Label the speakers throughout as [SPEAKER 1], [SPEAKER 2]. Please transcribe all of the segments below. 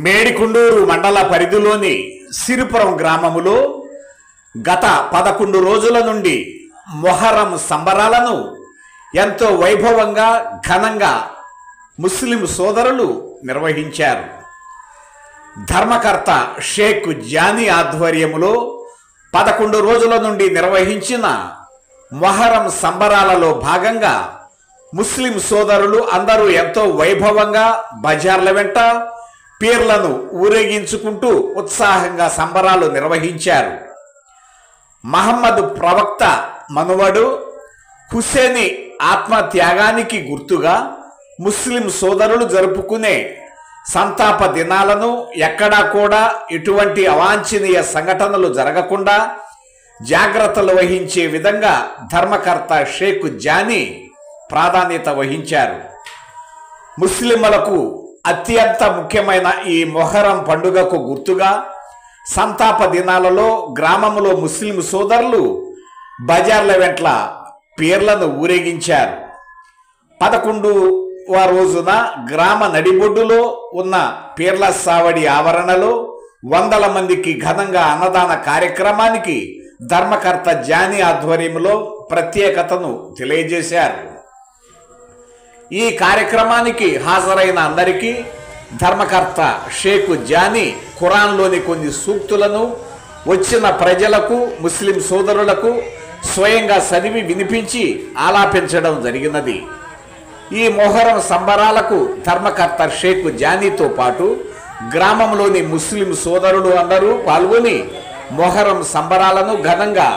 [SPEAKER 1] మేడికుండూరు మండల పరిధిలోని సిరిపురం గ్రామములో గత 11 రోజుల నుండి మొహరం సంబరాలను ఎంతో వైభవంగా ఘనంగా ముస్లిం సోదరులు నిర్వహించారు. ధర్మకర్త షేక్ జానీ ఆధ్వర్యములో 11 రోజుల నుండి నిర్వహించిన మొహరం సంబరాలలో భాగంగా ముస్లిం సోదరులు అందరూ ఎంతో వైభవంగా బజార్ల వెంట పీర్లను ఊరేగించుకుంటూ ఉత్సాహంగా సంబరాలు నిర్వహించారు. మహమ్మద్ ప్రవక్త మనువడు హుసేని ఆత్మత్యాగానికి గుర్తుగా ముస్లిం సోదరులు జరుపుకునే సంతాప దినాలను ఎక్కడా కూడా ఎటువంటి అవాంఛనీయ సంఘటనలు జరగకుండా జాగ్రత్తలు వహించే విధంగా ధర్మకర్త షేక్ జానీ ప్రాధాన్యత వహించారు. ముస్లింలకు అత్యంత ముఖ్యమైన ఈ మొహరం పండుగకు గుర్తుగా సంతాప దినాలలో గ్రామంలో ముస్లిం సోదరులు బజార్ల వెంట్ల పీర్లను ఊరేగించారు. 11వ రోజున గ్రామ నడిబొడ్డులో ఉన్న పీర్ల సావడి ఆవరణలో వందల మందికి ఘనంగా అన్నదాన కార్యక్రమానికి ధర్మకర్త జానీ ఆధ్వర్యంలో ప్రత్యేకతను తెలియజేశారు. ఈ కార్యక్రమానికి హాజరైన అందరికీ ధర్మకర్త షేక్ జానీ ఖురాన్లోని కొన్ని సూక్తులను వచ్చిన ప్రజలకు ముస్లిం సోదరులకు స్వయంగా చదివి వినిపించి ఆలాపించడం జరిగినది. ఈ మొహరం సంబరాలకు ధర్మకర్త షేక్ జానీతో పాటు గ్రామంలోని ముస్లిం సోదరులు అందరూ పాల్గొని మొహరం సంబరాలను ఘనంగా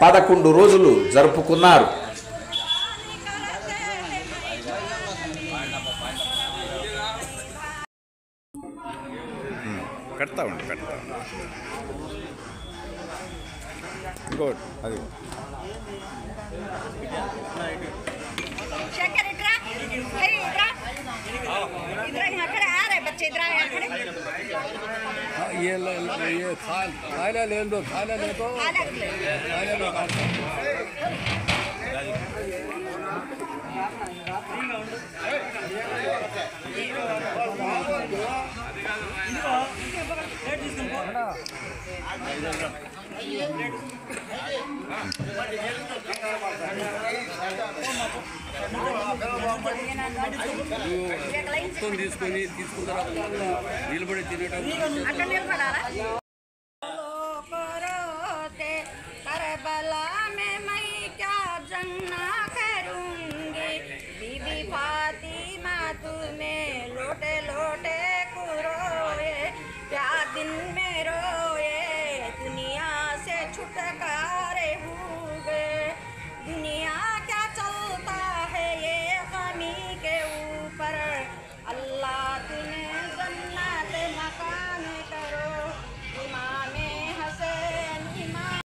[SPEAKER 1] 11 రోజులు జరుపుకున్నారు.
[SPEAKER 2] కడతా ఉండి గుడ్ అది
[SPEAKER 3] ये खाना ले दो తీసుకుని తీసుకున్న తర్వాత నిలబడి తినేటప్పుడు